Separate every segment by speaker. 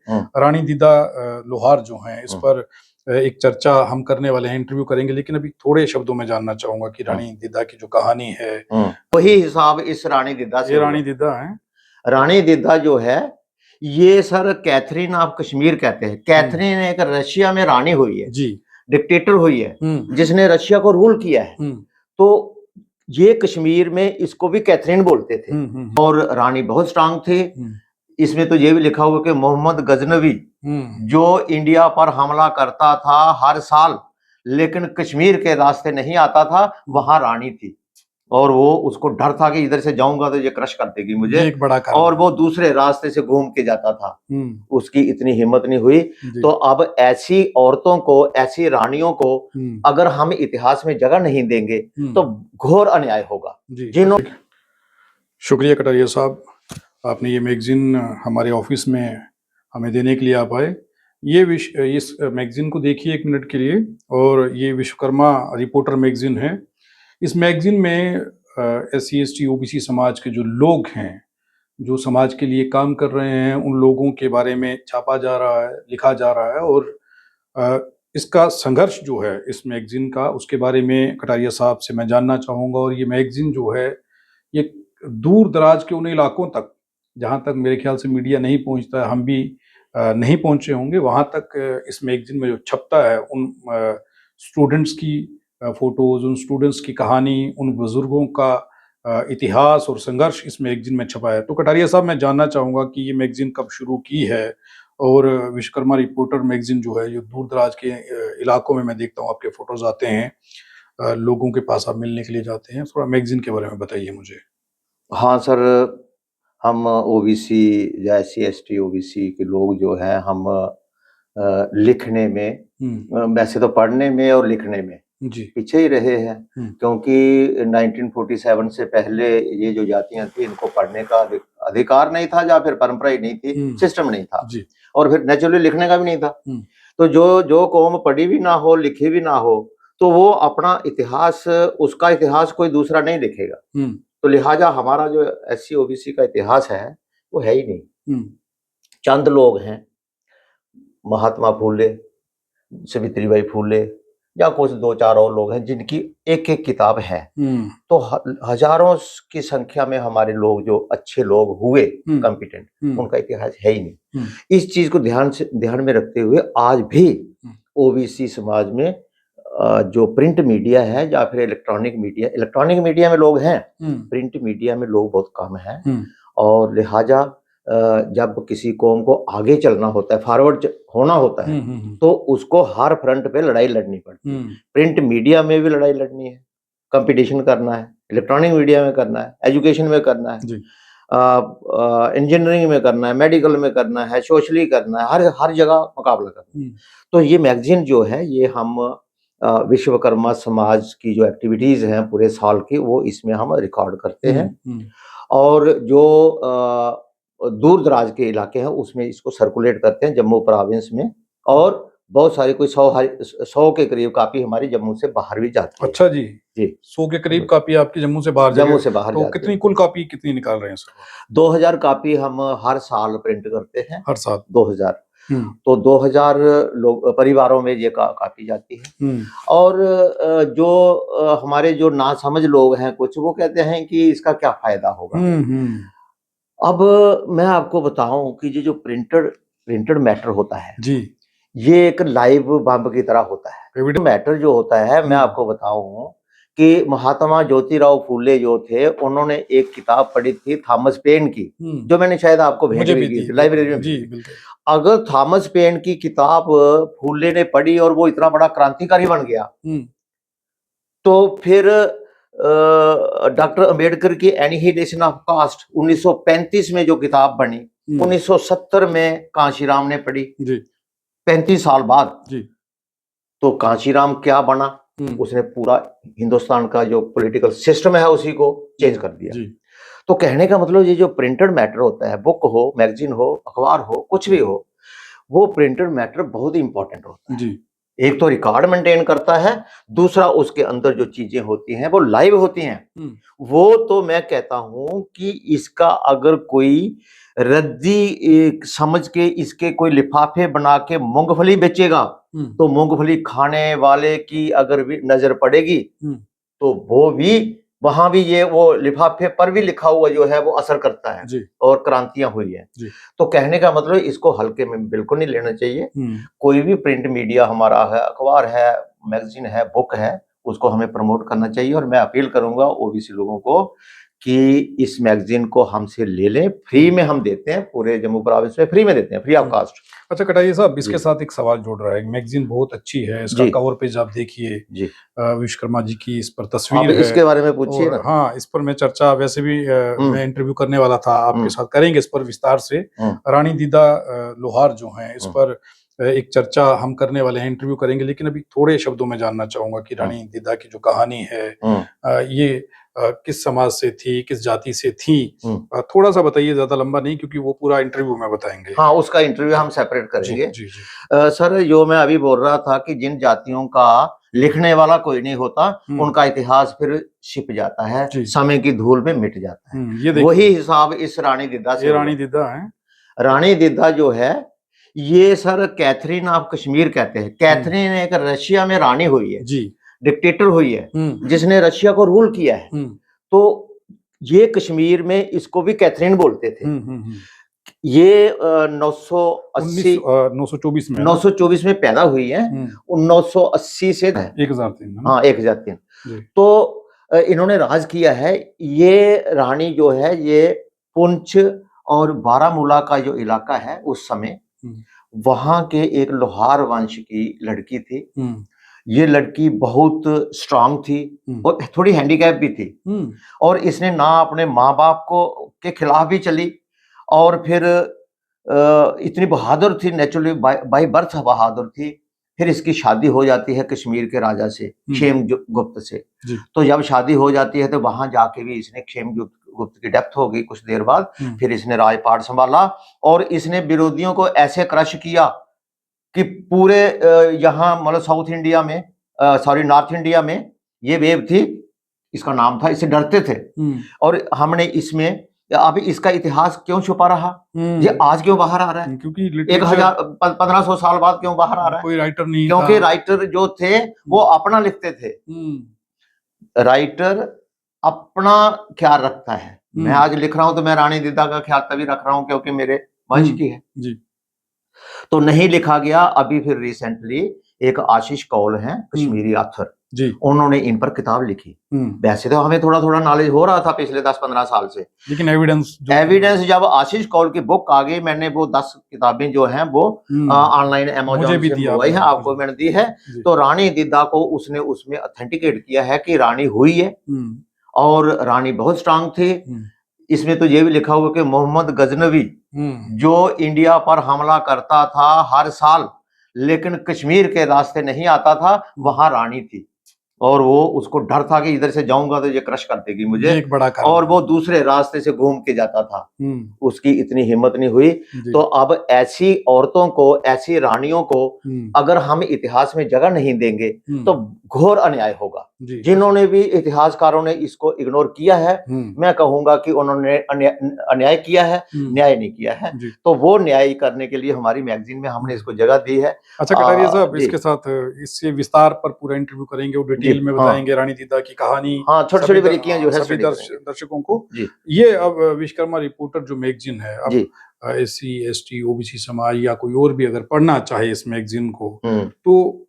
Speaker 1: रानी दीदा लोहार जो हैं, इस पर एक चर्चा हम करने वाले हैं, इंटरव्यू करेंगे, लेकिन अभी थोड़े शब्दों में जानना चाहूंगा कि रानी दीदा की जो कहानी है,
Speaker 2: वही हिसाब इस रानी दीदा से।
Speaker 1: ये रानी दीदा है।
Speaker 2: रानी दीदा जो है ये सर कैथरीन ऑफ कश्मीर कहते हैं। कैथरीन एक रशिया में रानी हुई है
Speaker 1: जी,
Speaker 2: डिक्टेटर हुई है, जिसने रशिया को रूल किया है। तो ये कश्मीर में इसको भी कैथरीन बोलते थे और रानी बहुत स्ट्रांग थी। इसमें तो ये भी लिखा हुआ कि मोहम्मद गजनवी जो इंडिया पर हमला करता था हर साल, लेकिन कश्मीर के रास्ते नहीं आता था, वहां रानी थी और वो उसको डर था कि इधर से जाऊंगा तो ये क्रश कर देगी मुझे,
Speaker 1: एक बड़ा
Speaker 2: और वो दूसरे रास्ते से घूम के जाता था। उसकी इतनी हिम्मत नहीं हुई। तो अब ऐसी औरतों को, ऐसी रानियों को अगर हम इतिहास में जगह नहीं देंगे तो घोर अन्याय होगा। जिन्होंने
Speaker 1: शुक्रिया कटारिया साहब, आपने ये मैगजीन हमारे ऑफिस में हमें देने के लिए आप आए। इस मैगजीन को देखिए एक मिनट के लिए, और ये विश्वकर्मा रिपोर्टर मैगजीन है। इस मैगजीन में SC ST OBC समाज के जो लोग हैं, जो समाज के लिए काम कर रहे हैं, उन लोगों के बारे में छापा जा रहा है, लिखा जा रहा है, और इसका संघर्ष जो है इस मैगजीन का, उसके बारे में कटारिया साहब से मैं जानना चाहूँगा। और ये मैगजीन जो है ये दूर दराज के उन इलाकों तक, जहाँ तक मेरे ख्याल से मीडिया नहीं पहुँचता है, हम भी नहीं पहुँचे होंगे, वहाँ तक इस मैगजीन में जो छपता है, उन स्टूडेंट्स की फोटोज, उन स्टूडेंट्स की कहानी, उन बुजुर्गों का इतिहास और संघर्ष इस मैगजीन में छपा है। तो कटारिया साहब, मैं जानना चाहूँगा कि ये मैगजीन कब शुरू की है, और विश्वकर्मा रिपोर्टर मैगजीन जो है, ये दूर दराज के इलाकों में मैं देखता हूँ आपके फोटोज आते हैं, लोगों के पास आप मिलने के लिए जाते हैं, थोड़ा मैगजीन के बारे में बताइए मुझे।
Speaker 2: हाँ सर, हम OBC या SC ST OBC के लोग जो हैं, हम लिखने में, वैसे तो पढ़ने में और लिखने में पीछे ही रहे हैं, क्योंकि 1947 से पहले ये जो जातियां थी, इनको पढ़ने का अधिकार नहीं था, या फिर परंपरा ही नहीं थी, सिस्टम नहीं था, और फिर नेचुरली लिखने का भी नहीं था। तो जो कौम पढ़ी भी ना हो, लिखी भी ना हो, तो वो अपना इतिहास, उसका इतिहास कोई दूसरा नहीं लिखेगा। तो लिहाजा हमारा जो SC OBC का इतिहास है वो है ही नहीं। चंद लोग हैं, महात्मा फूले, सावित्रीबाई फूले, या कुछ 2-4 और लोग हैं जिनकी एक एक किताब है। तो हजारों की संख्या में हमारे लोग, जो अच्छे लोग हुए कॉम्पिटेंट, उनका इतिहास है ही नहीं। इस चीज को ध्यान में रखते हुए आज भी OBC समाज में जो प्रिंट मीडिया है या फिर इलेक्ट्रॉनिक मीडिया में लोग हैं, प्रिंट मीडिया में लोग बहुत कम हैं, और लिहाजा जब किसी कौम को आगे चलना होता है, फॉरवर्ड होना होता है, तो उसको हर फ्रंट पे लड़ाई लड़नी पड़ती है। प्रिंट मीडिया में भी लड़ाई लड़नी है, कंपटीशन करना है, इलेक्ट्रॉनिक मीडिया में करना है, एजुकेशन में करना है, इंजीनियरिंग में करना है, मेडिकल में करना है, सोशली करना है, हर जगह मुकाबला करना है। तो ये मैगजीन जो है, ये हम विश्वकर्मा समाज की जो एक्टिविटीज हैं पूरे साल की, वो इसमें हम रिकॉर्ड करते हैं, और जो दूर दराज के इलाके हैं उसमें इसको सर्कुलेट करते हैं, जम्मू प्रोविंस में, और बहुत सारी, कोई 100 के करीब कापी हमारी जम्मू से बाहर भी जाती है।
Speaker 1: अच्छा जी, 100 के करीब कापी आपकी जम्मू से बाहर
Speaker 2: तो
Speaker 1: जाती कितनी कुल कापी कितनी निकाल रहे हैं सर?
Speaker 2: 2000 कापी हम हर साल प्रिंट करते हैं,
Speaker 1: हर साल
Speaker 2: 2000। तो 2000 लोग परिवारों में ये कापी जाती है। और जो हमारे जो ना समझ लोग हैं कुछ, वो कहते हैं कि इसका क्या फायदा होगा। अब मैं आपको बताऊं कि ये जो प्रिंटेड मैटर होता है जी, ये एक लाइव बम की तरह होता है। मैटर जो होता है, मैं आपको बताऊं कि महात्मा ज्योतिराव फूले जो थे, उन्होंने एक किताब पढ़ी थी थॉमस पेन की, जो मैंने शायद आपको भेज भी दी थी लाइब्रेरी में। अगर थॉमस पेन की किताब फूले ने पढ़ी और वो इतना बड़ा क्रांतिकारी बन गया, तो फिर डॉक्टर अंबेडकर की एनिहिलेशन ऑफ कास्ट 1935 में जो किताब बनी, 1970 में कांशीराम ने पढ़ी, 35 साल बाद। तो कांशीराम क्या बना, उसने पूरा हिंदुस्तान का जो पॉलिटिकल सिस्टम है उसी को चेंज कर दिया। तो कहने का मतलब, ये जो प्रिंटेड मैटर होता है, बुक हो, मैगजीन हो, अखबार हो, कुछ भी हो, वो प्रिंटेड मैटर बहुत ही इंपॉर्टेंट होता है। एक तो रिकॉर्ड मेंटेन करता है, दूसरा उसके अंदर जो चीजें होती हैं वो लाइव होती हैं। वो तो मैं कहता हूं कि इसका अगर कोई रद्दी समझ के इसके कोई लिफाफे बना के मूंगफली बेचेगा, तो मूंगफली खाने वाले की अगर भी नजर पड़ेगी तो वो भी वहां भी ये वो लिफाफे पर भी लिखा हुआ जो है वो असर करता है और क्रांतियां हुई है। तो कहने का मतलब इसको हल्के में बिल्कुल नहीं लेना चाहिए। कोई भी प्रिंट मीडिया हमारा है, अखबार है, मैगजीन है, बुक है, उसको हमें प्रमोट करना चाहिए। और मैं अपील करूंगा ओबीसी लोगों को कि इस मैगजीन को हमसे ले लें, फ्री में हम देते हैं, पूरे जम्मू प्रोविंस में फ्री में देते हैं, फ्री ऑफ कास्ट।
Speaker 1: अच्छा कटारिया साहब, इसके साथ एक सवाल जुड़ रहा है। मैगजीन बहुत अच्छी है, इसका कवर पेज आप देखिए, विश्वकर्मा जी की इस पर तस्वीर है।
Speaker 2: इसके बारे में पूछिए ना।
Speaker 1: हाँ, इस पर मैं चर्चा वैसे भी मैं इंटरव्यू करने वाला था आपके साथ, करेंगे इस पर विस्तार से। रानी दीदा लोहार जो हैं, इस पर एक चर्चा हम करने वाले हैं, इंटरव्यू करेंगे। लेकिन अभी थोड़े शब्दों में जानना चाहूंगा कि रानी दीदा की जो कहानी है, ये किस समाज से थी, किस जाति से थी, थोड़ा सा बताइए, ज्यादा लंबा नहीं, क्योंकि वो पूरा इंटरव्यू में बताएंगे।
Speaker 2: हाँ, उसका इंटरव्यू हम सेपरेट करेंगे।
Speaker 1: जी, जी।
Speaker 2: सर, जो मैं अभी बोल रहा था कि जिन जातियों का लिखने वाला कोई नहीं होता, उनका इतिहास फिर छिप जाता है, समय की धूल में मिट जाता है। वही हिसाब इस रानी दीदा से।
Speaker 1: रानी दीदा है।
Speaker 2: रानी दीदा जो है, ये सर कैथरीन ऑफ कश्मीर कहते हैं। कैथरीन एक रशिया में रानी हुई है जी, डिक्टेटर हुई है, जिसने रशिया को रूल किया है। तो ये कश्मीर में इसको भी कैथरीन बोलते थे। ये 924 में पैदा हुई है, 980 से
Speaker 1: 1003।
Speaker 2: हाँ, 1003। तो इन्होंने राज किया है। ये रानी जो है, ये पुंछ और बारामूला का जो इलाका है उस समय, वहां के एक लोहार वंश की लड़की थी। ये लड़की बहुत स्ट्रांग थी और थोड़ी हैंडीकैप भी थी। और इसने ना अपने माँ बाप को के खिलाफ भी चली, और फिर इतनी बहादुर थी, नेचुरली बाय बर्थ बहादुर थी। फिर इसकी शादी हो जाती है कश्मीर के राजा से, क्षेमगुप्त से। तो जब शादी हो जाती है तो वहां जाके भी इसने, क्षेमगुप्त की डेथ हो गई कुछ देर बाद, फिर इसने राजपाट संभाला और इसने विरोधियों को ऐसे क्रश किया कि पूरे यहाँ मतलब साउथ इंडिया में, सॉरी नॉर्थ इंडिया में ये वेव थी, इसका नाम था, इससे डरते थे। और हमने इसमें अभी इसका इतिहास क्यों छुपा रहा, ये आज क्यों बाहर आ रहा है?
Speaker 1: क्योंकि
Speaker 2: 1500 साल बाद क्यों बाहर आ रहा है?
Speaker 1: कोई राइटर नहीं,
Speaker 2: क्योंकि राइटर जो थे वो अपना लिखते थे। राइटर अपना ख्याल रखता है। मैं आज लिख रहा हूं तो मैं रानी दीदा का ख्याल तभी रख रहा हूं क्योंकि मेरे वंश की है जी। तो नहीं लिखा गया। अभी फिर रिसेंटली एक आशीष कौल हैं, कश्मीरी ऑथर जी, उन्होंने इन पर किताब लिखी। वैसे तो हमें थोड़ा थोड़ा नॉलेज हो रहा था पिछले 10-15 साल से, लेकिन एविडेंस जब आशीष कौल की बुक आ गई, मैंने वो 10 किताबें जो हैं वो ऑनलाइन अमेज़न से मंगवाई है, आपको मैंने दी है। तो रानी दीदा को उसने उसमें ऑथेंटिकेट किया है कि रानी हुई है और रानी बहुत स्ट्रांग थी। इसमें तो ये भी लिखा हुआ कि मोहम्मद गजनवी जो इंडिया पर हमला करता था हर साल, लेकिन कश्मीर के रास्ते नहीं आता था, वहां रानी थी। और वो उसको डर था कि इधर से जाऊंगा तो ये क्रश कर देगी मुझे, एक बड़ा और वो दूसरे रास्ते से घूम के जाता था। उसकी इतनी हिम्मत नहीं हुई। तो अब ऐसी औरतों को, ऐसी रानियों को अगर हम इतिहास में जगह नहीं देंगे तो घोर अन्याय होगा। जिन्होंने भी इतिहासकारों ने इसको इग्नोर किया है, मैं कहूंगा कि उन्होंने अन्याय किया है, न्याय नहीं किया है। तो वो न्याय करने के लिए हमारी मैगजीन में हमने इसको जगह दी है।
Speaker 1: अच्छा कटारिया साहब, इसके साथ इससे विस्तार पर पूरा इंटरव्यू करेंगे, वो डिटेल में बताएंगे रानी दीदा की कहानी,
Speaker 2: छोटी-छोटी बारीकियां जो है
Speaker 1: सभी दर्शकों को। ये अब विश्वकर्मा रिपोर्टर जो मैगजीन है, अब SC ST OBC समाज या कोई और भी अगर पढ़ना चाहे इस मैगजीन को, तो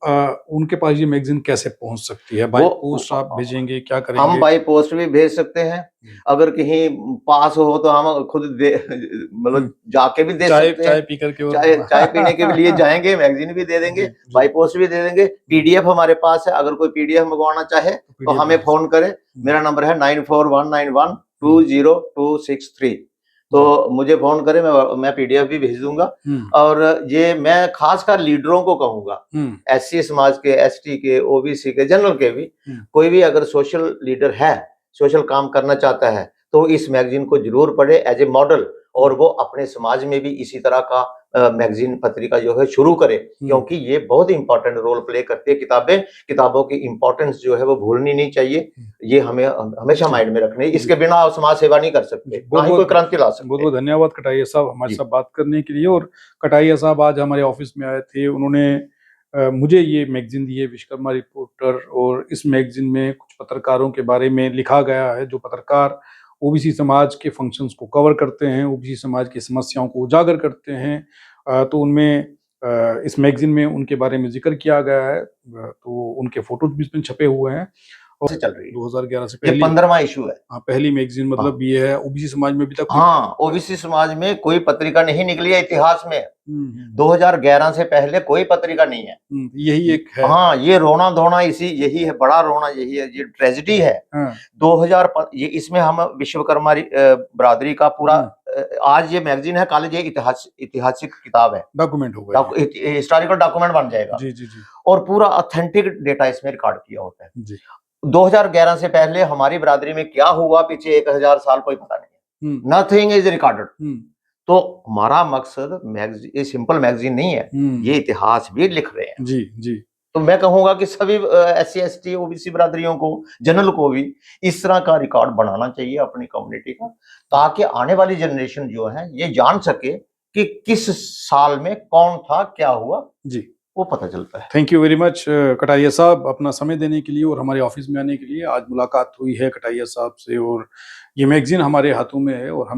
Speaker 1: उनके पास ये मैगजीन कैसे पहुंच सकती है? बाय पोस्ट आप भेजेंगे, क्या करेंगे?
Speaker 2: हम बाय पोस्ट भी भेज सकते हैं। अगर कहीं पास हो तो हम खुद मतलब जाके भी दे सकते हैं।
Speaker 1: चाय पी करके,
Speaker 2: चाय पीने के लिए जाएंगे, मैगजीन भी दे देंगे, बाय पोस्ट भी दे देंगे। PDF हमारे पास है, अगर कोई PDF मंगवाना चाहे तो हमें फोन करे। मेरा नंबर है 9419120263। तो मुझे फोन करे, मैं PDF भी भेज दूंगा। और ये मैं खासकर लीडरों को कहूंगा, SC समाज के, ST के, OBC के, जनरल के भी, कोई भी अगर सोशल लीडर है, सोशल काम करना चाहता है, तो इस मैगजीन को जरूर पढ़े एज ए मॉडल। और वो अपने समाज में भी इसी तरह का मैगजीन पत्रिका जो है शुरू करे, क्योंकि ये बहुत इंपॉर्टेंट रोल प्ले करती है। किताबों की इंपॉर्टेंस जो है वो भूलनी नहीं चाहिए, ये हमें हमेशा माइंड में रखनी है। इसके बिना आप समाज सेवा नहीं कर सकते, ना ही कोई क्रांति ला सकते।
Speaker 1: बहुत बहुत धन्यवाद कटारिया साहब हमारे साथ बात करने के लिए। और कटारिया साहब आज हमारे ऑफिस में आए थे, उन्होंने मुझे ये मैगजीन दी है विश्वकर्मा रिपोर्टर, और इस मैगजीन में कुछ पत्रकारों के बारे में लिखा गया है जो पत्रकार ओबीसी समाज के फंक्शंस को कवर करते हैं, ओबीसी समाज की समस्याओं को उजागर करते हैं। तो उनमें इस मैगजीन में उनके बारे में जिक्र किया गया है, तो उनके फोटोज भी इसमें छपे हुए हैं। और
Speaker 2: चल रही है
Speaker 1: 2011 से पहले
Speaker 2: 15वां इशू है।
Speaker 1: हाँ, पहली मैगजीन मतलब ये है। ओबीसी समाज में अभी तक
Speaker 2: ओबीसी समाज में कोई पत्रिका नहीं निकली है इतिहास में। 2011 से पहले कोई पत्रिका नहीं है।
Speaker 1: यही एक है।
Speaker 2: हाँ, ये रोना धोना यही है, बड़ा रोना यही है, ये ट्रेजेडी है। 2000 ये इसमें हम विश्वकर्मा बरादरी का पूरा आज ये मैगजीन है, कल ये ऐतिहासिक किताब है,
Speaker 1: डॉक्यूमेंट होगा,
Speaker 2: हिस्टोरिकल डॉक्यूमेंट बन जाएगा।
Speaker 1: जी जी जी।
Speaker 2: और पूरा ऑथेंटिक डेटा इसमें रिकॉर्ड किया होता है
Speaker 1: जी।
Speaker 2: 2011 से पहले हमारी बरादरी में क्या हुआ पीछे 1000 साल कोई पता नहीं है। Nothing is recorded. तो हमारा मकसद ये सिंपल मैगजीन नहीं है, ये इतिहास भी लिख रहे हैं।
Speaker 1: जी जी।
Speaker 2: तो मैं कहूंगा कि सभी SC ST ओबीसी बरादरियों को, जनरल को भी इस तरह का रिकॉर्ड बनाना चाहिए अपनी कम्युनिटी का, ताकि आने वाली जनरेशन जो है ये जान सके कि किस साल में कौन था, क्या हुआ,
Speaker 1: जी
Speaker 2: वो पता चलता है।
Speaker 1: Thank you very much Kataria साहब, अपना समय देने के लिए और हमारे ऑफिस में आने के लिए। आज मुलाकात हुई है कटारिया साहब से, और ये मैगजीन हमारे हाथों में है और हम